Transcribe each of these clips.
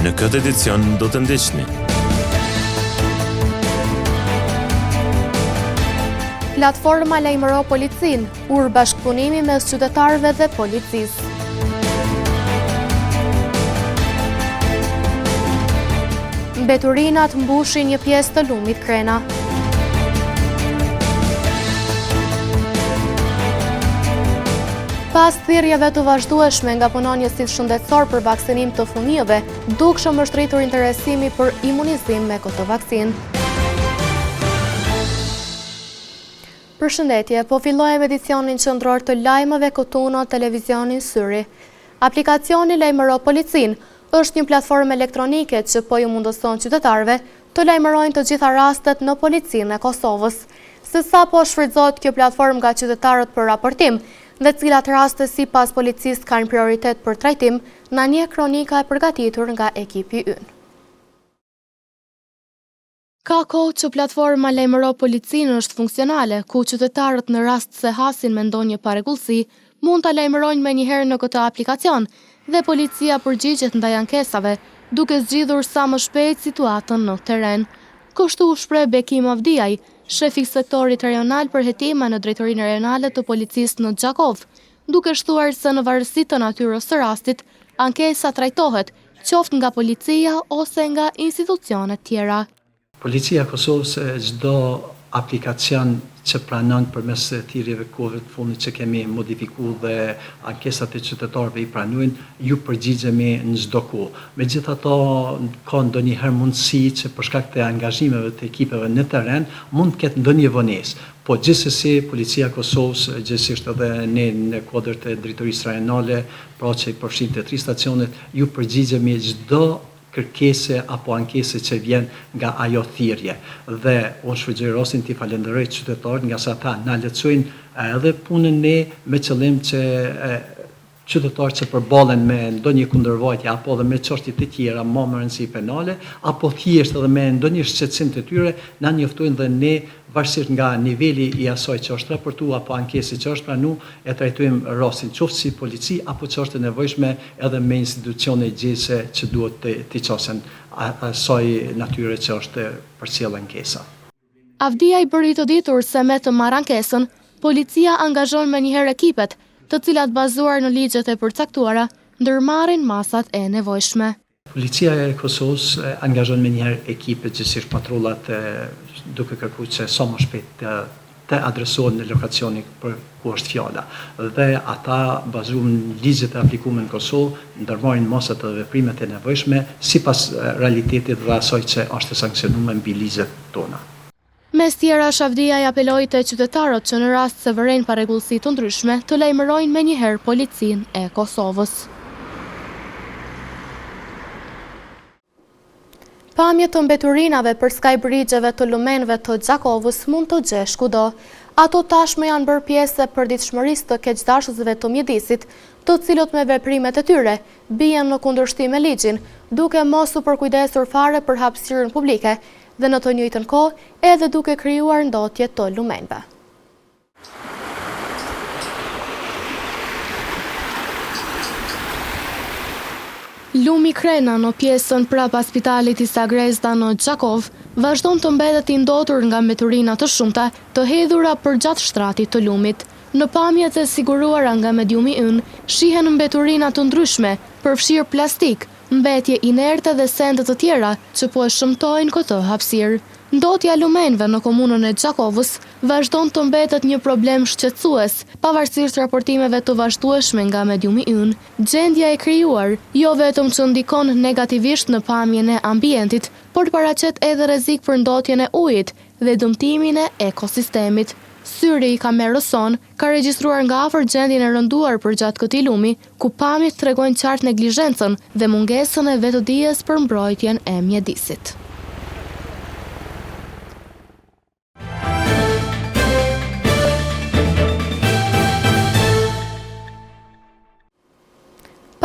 Në këtë edicion do të ndiqni. Platforma lajmëro policin, bashkëpunimi mes qytetarëve dhe policisë. Mbeturinat mbushin një pjesë të lumit Krena. Pas thirrjeve të vazhdueshme nga punonjësit shëndetësor për vaksinim të fëmijëve, dukshëm është rritur interesimi për imunizim me këtë vaksinë. Përshëndetje, po fillojmë edicionin qendror të lajmeve këtu në televizionin Syri. Aplikacioni Lajmëro Policin është një platformë elektronike që po ju mundëson qytetarëve të lajmërojnë të gjitha rastet në policinë e Kosovës. Se sa po shfrytëzohet kjo platformë nga qytetarët për raportim, dhe cilat raste sipas policisë kanë prioritet për trajtim, na njeh kronika e përgatitur nga ekipi ynë. Ka kohë që platforma Lajmëro Policin është funksionale, ku qytetarët në rast se hasin me ndonjë parregullsi, mund ta lajmërojnë menjëherë në këtë aplikacion dhe policia përgjigjet ndaj ankesave, duke zgjidhur sa më shpejt situatën në terren. Kështu u shpreh Bekim Avdiaj, shefi i sektorit rajonal për hetima në Drejtorinë Rajonale të Policisë në Xhakov, duke shtuar se në varësi të natyrës së rastit, ankesa trajtohet qoftë nga policia ose nga institucionet tjera. Policia e Kosovës çdo aplikacion që pranon përmes thirrjeve kohëve të fundit që kemi modifikuar dhe ankesat e qytetarëve i pranojnë, ju përgjigjemi në çdo kohë. Megjithatë, ka ndonjëherë mundësi që për shkak të angazhimeve të ekipeve në terren mund të ketë ndonjë vonesë. Po gjithsesi, Policia e Kosovës, gjithsesi edhe ne në kuadër të Drejtorisë Rajonale, pra që i përfshin të 3 stacionet, ju përgjigjemi çdo kërkese apo ankese që vjen nga ajo thirrje. Dhe unë shfrytëzoj rastin t'i falenderoj qytetarët nga sa ata na lehtësojnë edhe punën ne me qëllim që qytetarët që përballen me ndonjë kundërvajtje apo edhe me çështje të tjera më rëndësi penale apo thjesht edhe me ndonjë shqetësim të tyre, na njoftojnë dhe ne varësisht nga niveli i asaj që është raportuar apo ankesë që është pranuar, e trajtojmë rastin qoftë si polici apo që është e nevojshme edhe me institucione gjese që duhet të qasen asaj natyre që është përcjell ankesa. Avdiaj bëri të ditur se me të marrë ankesën, policia angazhon menjëherë ekipet, të cilat bazuar në ligjet e përcaktuara, ndërmarrin masat e nevojshme. Policia e Kosovës angazhon menjëherë ekipe gjithsesi patrullat duke kërkuar që sa më shpejt të adresohen në lokacionin për ku është fjala. Dhe ata bazuar në ligjet e aplikuara në Kosovë ndërmarrin masat e veprimet e nevojshme sipas realitetit dhe asaj që është sankcionuar mbi ligjet tona. Mes tjera, Avdiaj apeloi te qytetarët që në rast se vërejnë parregullsi të ndryshme të lajmërojnë menjëherë Policinë e Kosovës. Pamjet të mbeturinave për skajbërgjeve të lumenëve të Xhakovës mund të gjesh kudo. Ato tashmë janë bërë pjesë e përditshmërisë të keqdashësve të mjedisit, të cilët me veprimet e tyre bien në kundërshtim me ligjin, duke mos u përkujdesur fare për hapësirën publike dhe në të njëjtën kohë edhe duke krijuar ndotje të lumenëve. Lumi Krena në pjesën prapa spitalit Isa Grezda në Xhakov vazhdon të mbetet i ndotur nga mbeturina të shumta të hedhura përgjatë shtratit të lumit. Në pamjet e siguruara nga mediumi ynë, shihen mbeturina të ndryshme, përfshirë plastik, mbetje inerte dhe sende të tjera që po e shëmtojnë këtë hapësirë. Ndotja e lumenëve në komunën e Xhakovës vazhdon të mbetet një problem shqetësues, pavarësisht raportimeve të vazhdueshme nga mediumi ynë. Gjendja e krijuar jo vetëm që ndikon negativisht në pamjen e ambientit, por paraqet edhe rrezik për ndotjen e ujit dhe dëmtimin e ekosistemit. Syri i kamerës son ka regjistruar nga afër gjendjen e rënduar përgjatë këtij lumi, ku pamjet tregojnë qartë neglizhencën dhe mungesën e vetëdijes për mbrojtjen e mjedisit.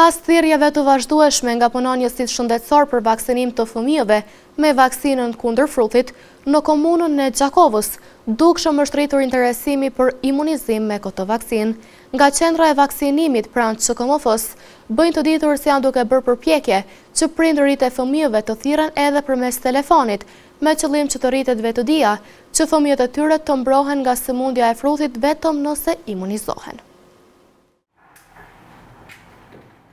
Pas thirrjeve të vazhdueshme nga punonjësit shëndetësor për vaksinim të fëmijëve me vaksinën kundër frutit, në komunën e Gjakovës dukshëm është rritur interesimi për imunizim me këtë vaksinë. Nga qendra e vaksinimit pranë QKMF-s bëjnë të ditur se janë duke bërë përpjekje që prindërit e fëmijëve të thirren edhe përmes telefonit, me qëllim që të rritet vetëdia që fëmijët e tyre të mbrohen nga sëmundja e frutit vetëm nëse imunizohen.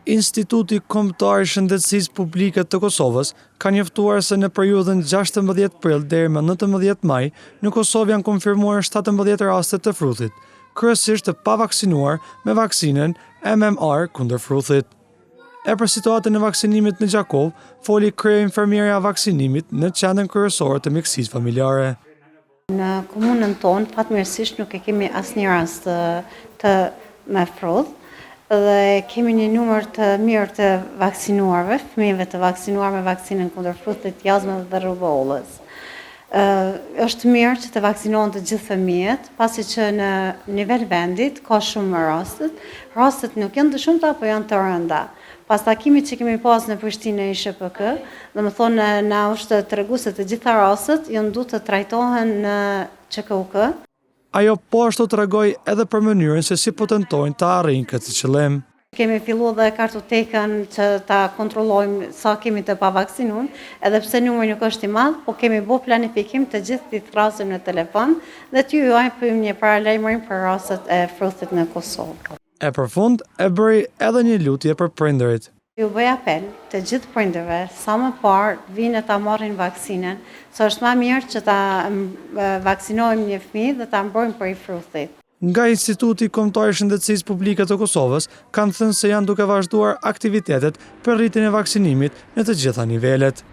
Instituti Kombëtar i Shëndetësisë Publike të Kosovës ka njoftuar se në periudhën 16 prill deri më 19 maj në Kosovë janë konfirmuar 17 raste të frutit, kryesisht të pavaksinuar me vaksinën MMR kundër frutit. E për situatën e vaksinimit në Gjakov, foli krye-infermierja vaksinimit në qendrën kryesore të mjekësisë familjare. Në komunën tonë, fatmirësisht nuk e kemi asnjë rast të me frut, dhe kemi një numër të mirë të vaksinuarve, fëmijëve të vaksinuar me vaksinën kundër frutit, jazmës dhe rubeollës. Është mirë që të vaksinohen të gjithë fëmijët, pasi që në nivel vendit ka shumë rastet nuk janë të shumta, po janë të rënda. Pas takimit që kemi pas në Prishtinë e SHPK, domethënë na është treguese të gjitha rastet janë duhet të trajtohen në QKUK. Ajo po ashtu tregoi edhe për mënyrën se si po tentojnë të arrijnë këtë qëllim. Kemi filluar dhe kartotekën që ta kontrollojmë sa kemi të pavaksinuar, edhe pse numri nuk është i madh, po kemi bërë planifikim të gjithë të thrasim në telefon dhe t'ju japim një paralajmërim për rastet e frutit në Kosovë. E për fund e bëri edhe një lutje për prindërit. Ju bëj apel të gjithë prindërve sa më parë vinë ta marrin vaksinën, se është më mirë që ta vaksinojmë një fëmijë dhe ta mbrojmë prej frutit. Nga Instituti Kombëtar i Shëndetësisë Publike të Kosovës kanë thënë se janë duke vazhduar aktivitetet për rritjen e vaksinimit në të gjitha nivelet.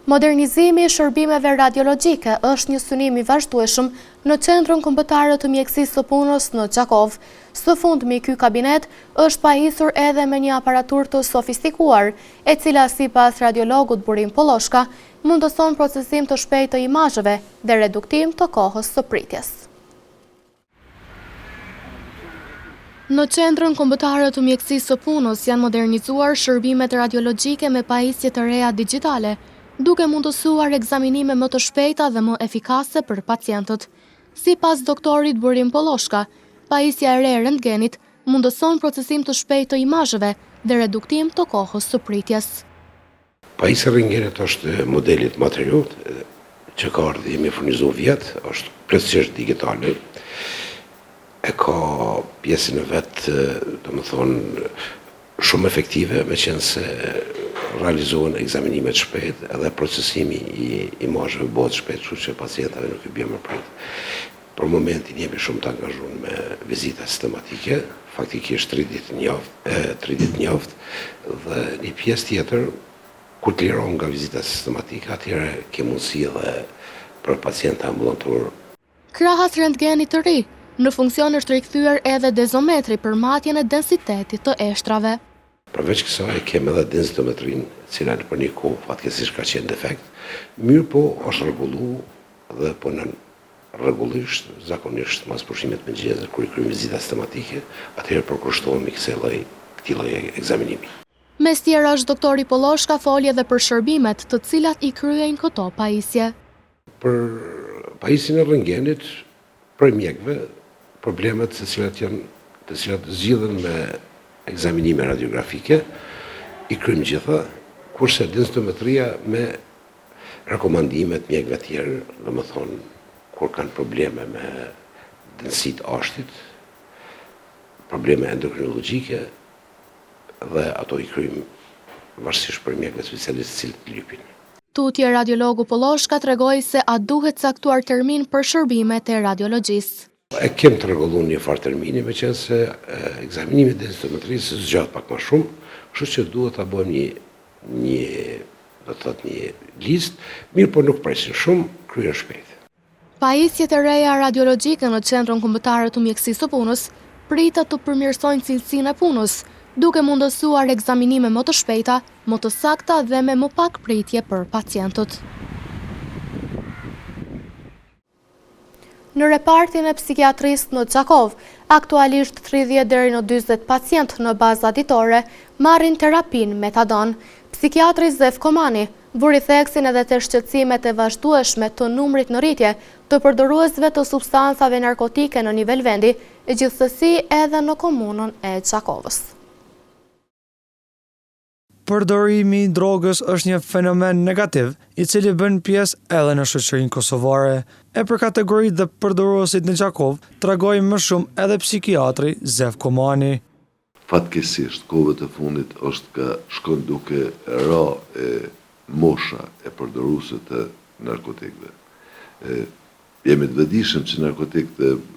Modernizimi i shërbimeve radiologjike është një synim i vazhdueshëm në Qendrën Kombëtare të Mjekësisë së Punës në Gjakov. Së fundmi ky kabinet është pajisur edhe me një aparaturë të sofistikuar, e cila sipas radiologut Burim Polloshka mundëson procesim të shpejtë të imazheve dhe reduktim të kohës së pritjes. Në Qendrën Kombëtare të Mjekësisë së Punës janë modernizuar shërbimet radiologjike me pajisje të reja digjitale, duke mundësuar ekzaminime më të shpejta dhe më efikase për pacientët. Sipas doktorit Burim Polloshka, pajisja e re e rentgenit mundëson procesim të shpejtë të imazheve dhe reduktim të kohës së pritjes. Pajisja e rentgenit është modelit materiut që ka ardhur dhe jemi furnizuar vjet, është plotësisht digitale. E ka pjesën e vet, domethënë shumë efektive, meqense realizohen ekzaminimet shpejt edhe procesimi i imazheve bëhet shpejt, kështu që pacientave nuk i bie më prit. Për momentin jemi shumë të angazhuar me vizita sistematike, faktikisht 3 ditë në javë dhe një pjesë tjetër kur të lirohen nga vizita sistematike, atëherë ke mundësi edhe për pacientë ambulantor. Krahas rentgenit të ri, në funksion është rikthyer edhe dezometri për matjen e densitetit të eshtrave. Përveç kësaj kemi edhe densitometrin, e cila për një kohë fatkeqësisht ka qenë defekt, mirë po është rregulluar dhe punon rregullisht, zakonisht pas pushimit mëngjesit kur i kryejmë vizita sistematike, atëherë përkushtohemi këtij lloji ekzaminimi. Mes tjerash, doktori Polloshka foli edhe për shërbimet të cilat i kryejnë këto pajisje. Për pajisjen e rentgenit, për mjekëve, problemet të cilat zgjidhen me ekzaminime radiografike, i kryejmë gjitha, kurse densitometria me rekomandimet mjekëve tjerë, domethënë kur kanë probleme me densitë ashtit, probleme endokrinologjike, dhe ato i kryejmë varësisht për mjekëve specialistë cilët lypin. Tutje radiologu Polloshka tregoi se a duhet caktuar termin për shërbimet e radiologjisë. E kem të rregulluar një farë termini, meqense ekzaminimi i densitometrisë zgjat pak më shumë, kështu që duhet ta bëjmë një listë, mirë po nuk presin shumë, kryen shpejt. Pajisjet e reja radiologjike në Qendrën Kombëtare të Mjekësisë së Punës pritet të përmirësojnë cilësinë e punës, duke mundësuar ekzaminime më të shpejta, më të sakta dhe me më pak pritje për pacientët. Në repartin e psikiatrisë në Gjakov, aktualisht 30 deri në 40 pacient në baza ditore marrin terapin metadon. Psikiatri Zef Komani vuri theksin edhe të shqetësimet e vazhdueshme të numrit në rritje të përdoruesve të substancave narkotike në nivel vendi, e gjithsesi edhe në komunën e Gjakovës. Përdorimi i drogës është një fenomen negativ, i cili bën pjesë edhe në shoqërinë kosovare. E për kategoritë dhe përdoruesit në Gjakov, tregoi më shumë edhe psikiatri Zef Komani. Fatkeqësisht, kohëve të fundit është ka shkon duke ra mosha e përdoruesve të narkotikëve. Jemi të vëdijshëm që narkotikët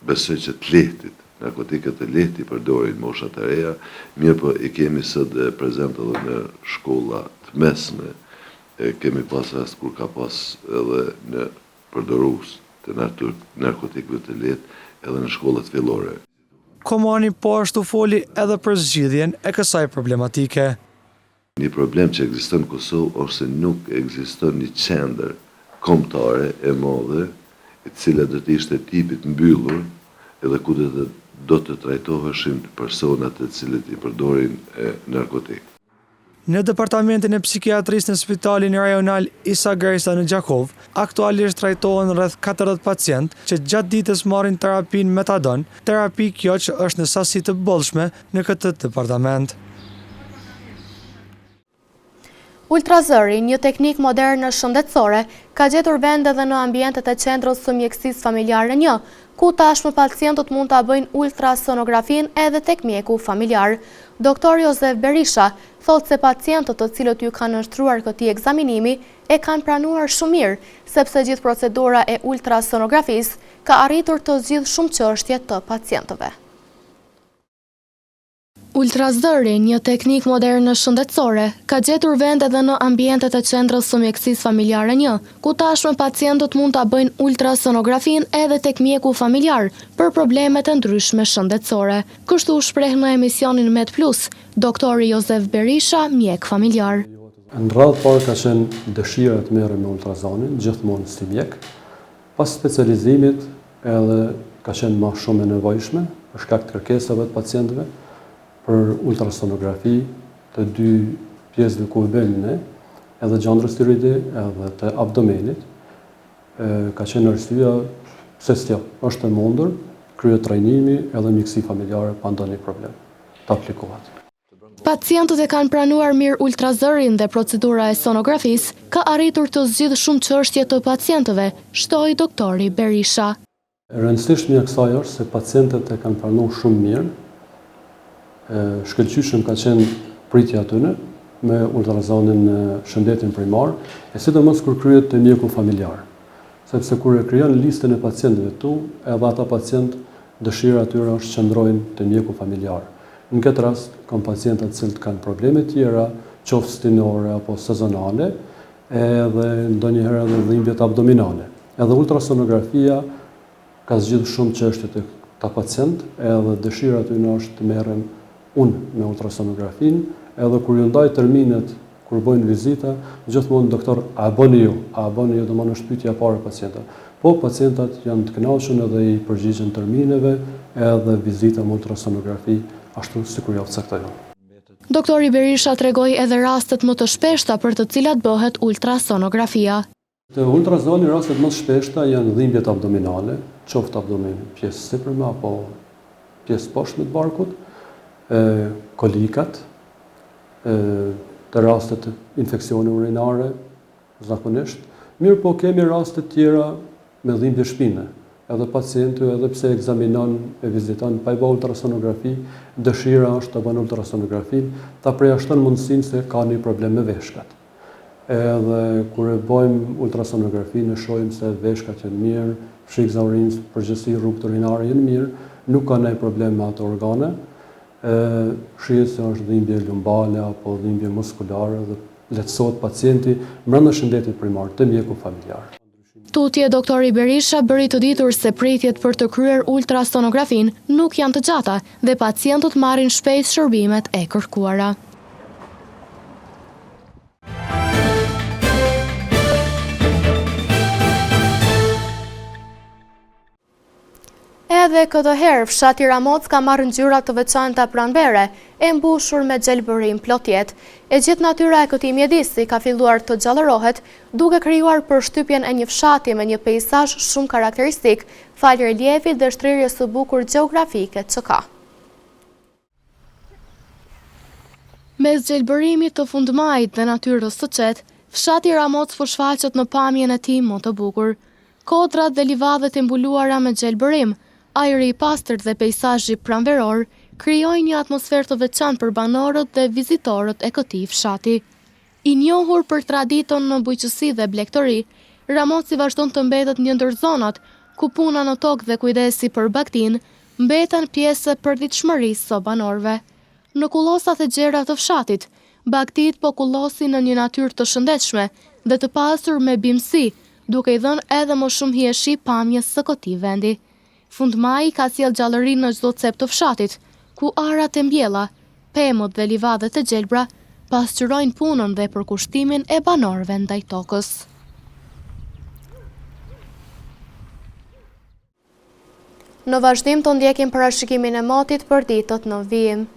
besoj që të lehtit, narkotikët të lehti përdorin mosha të reja, mirë po i kemi sot prezent edhe në shkolla të mesme, kemi pas rast kur ka pas edhe në përdorues të narkotikëve të lehtë edhe në shkollat fillore. Komani po ashtu foli edhe për zgjidhjen e kësaj problematike. Një problem që ekziston në Kosovë është se nuk ekziston një qendër kombëtare e madhe, e cila do të ishte tipit mbyllur, edhe ku do të trajtoheshin personat të cilët i përdorin narkotik. Në departamentin e psikiatrisë në spitalin rajonal Isa Grejsa në Gjakov, aktualisht trajtohen rreth 40 pacient që gjatë ditës marrin terapin metadon, terapi kjo që është në sasi të bollshme në këtë departament. Ultrazëri, një teknik moderne shëndetësore, ka gjetur vend edhe në ambientet e qendrës së mjekësisë familjare 1, ku tashmë pacientët mund ta bëjnë ultrasonografin edhe tek mjeku familjar. Doktor Josef Berisha thotë se pacientët të cilët ju kanë nështruar këtij ekzaminimi e kanë pranuar shumë mirë, sepse gjithë procedura e ultrasonografisë ka arritur të zgjidhë shumë çështje të pacientëve. Ultrazëri, një teknik moderne shëndetësore, ka gjetur vend edhe në ambientet e qendrës së mjekësisë familjare 1, ku tashmë pacientët mund ta bëjnë ultrasonografin edhe tek mjeku familjar për problemet e ndryshme shëndetësore. Kështu shpreh në emisionin Med Plus, doktori Josef Berisha, mjek familjar. Në radhë parë ka qenë dëshira të merrem me ultrazonin, gjithmonë si mjek. Pas specializimit edhe ka qenë më shumë e nevojshme për shkak të kërkesave të pacientëve për ultrasonografi të dy pjesëve ku e bëjmë ne, edhe gjandrës tiroide edhe të abdomenit. Ka qenë arsyeja pse s'jo është e mundur, kryet trajnimi edhe mjekësi familjare pa ndonjë problem të aplikohet. Pacientët e kanë pranuar mirë ultrazërin dhe procedura e sonografisë ka arritur të zgjidhë shumë çështje të pacientëve, shtoi doktori Berisha. Rëndësishmja e kësaj është se pacientët e kanë pranuar shumë mirë. Shkëlqyshëm ka qenë pritja atyne me ultrazonin në shëndetin primar, e sidomos kur kryet te mjeku familjar. Sepse kur e krijon listën e pacientëve tu, edhe ata pacient dëshira atyre është qëndrojnë te mjeku familjar. Në këtë rast, kam pacientat cilët kanë probleme tjera, qoftë stinore apo sezonale, edhe ndonjëherë edhe dhimbjet abdominale. Edhe ultrasonografia ka zgjidhur shumë çështje të ta pacient, edhe dëshira atyre është të merrem unë me ultrasonografin, edhe kur ju ndaj terminet, kur bojnë vizita, gjithmonë doktor, a bëni ju do më në shpytja parë pacientat. Po, pacientat janë të kënaqur edhe i përgjigjen termineve, edhe vizita me ultrasonografi, ashtu sikur ja caktojnë. Doktori Berisha tregoi edhe rastet më të shpeshta për të cilat bëhet ultrasonografia. Te ultrazoni rastet më të shpeshta janë dhimbjet abdominale, qoftë abdomeni pjesë sipërme apo pjesë poshtme të barkut, kolikat, të rastet të infeksione urinare, zakonisht. Mirë po kemi rastet tjera me dhimbje shpine. Edhe pacienti, edhe pse ekzaminon e viziton pa i bërë ultrasonografi, dëshira është të bënë ultrasonografin, ta përjashton mundësinë se ka një problem me veshkat. Edhe kur e bëjmë ultrasonografi, ne shohim se veshkat janë mirë, frikza urinës, përgjithësi rrugët urinare janë mirë, nuk ka ndonjë problem me ato organe. Shihet se është dhimbje lumbale apo dhimbje muskulare dhe lehtësohet pacienti brenda shëndetit primar të mjeku familjar. Tutje doktori Berisha bëri të ditur se pritjet për të kryer ultrasonografin nuk janë të gjata dhe pacientët marrin shpejt shërbimet e kërkuara. edhe këtë herë, fshati Ramoc ka marrë ngjyra të veçanta pranvere, e mbushur me gjelbërim plotjet. E gjithë natyra e këtij mjedisi ka filluar të gjallërohet, duke krijuar përshtypjen e një fshati me një peizazh shumë karakteristik, fal reliefit dhe shtrirjes së bukur gjeografike që ka. Mes gjelbërimit të fundmajit dhe natyrës së qetë, fshati Ramoc po shfaqet në pamjen e tij më të bukur. Kodrat dhe livadhet e mbuluara me gjelbërim, ajri i pastër dhe peizazhi pranveror krijojnë një atmosferë të veçantë për banorët dhe vizitorët e këtij fshati. I njohur për traditën në bujqësi dhe blegtori, Ramoci vazhdon të mbetet një ndër zonat ku puna në tokë dhe kujdesi për bagtin mbeten pjesë e përditshmërisë së banorëve. Në kullosat e gjera të fshatit, bagtit po kullosin në një natyrë të shëndetshme dhe të pasur me bimësi, duke i dhënë edhe më shumë hieshi pamjes së këtij vendi. Fundmaji ka sjellë gjallëri në çdo cep të fshatit, ku arat e mbjella, pemët dhe livadhet e gjelbra pasqyrojnë punën dhe përkushtimin e banorëve ndaj tokës. Në vazhdim të ndjekim parashikimin e motit për ditët në vijim.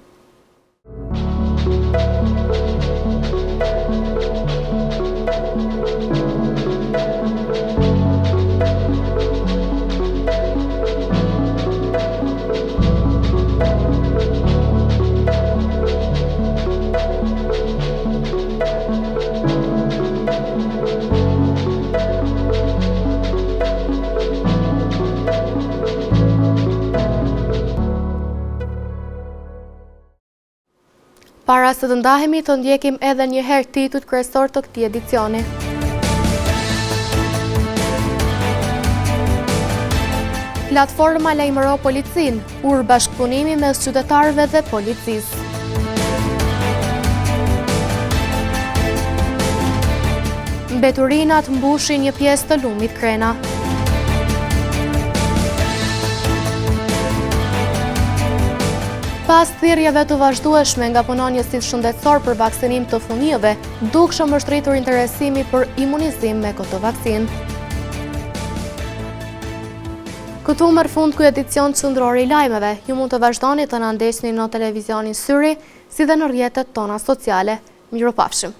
Para se të ndahemi të ndjekim edhe një herë titujt kryesor të këtij edicioni. Platforma lajmëro policin, ur bashkëpunimi mes qytetarëve dhe policisë. Mbeturinat mbushin një pjesë të lumit Krena. Pas thirrjeve të vazhdueshme nga punonjësit shëndetësor për vaksinim të fëmijëve, dukshëm është rritur interesimi për imunizim me këtë vaksinë. Këtu merr fund ky edicion qendror i lajmeve. Ju mund të vazhdoni të na ndjekni në televizionin Syri, si dhe në rrjetet tona sociale. Miropafshim.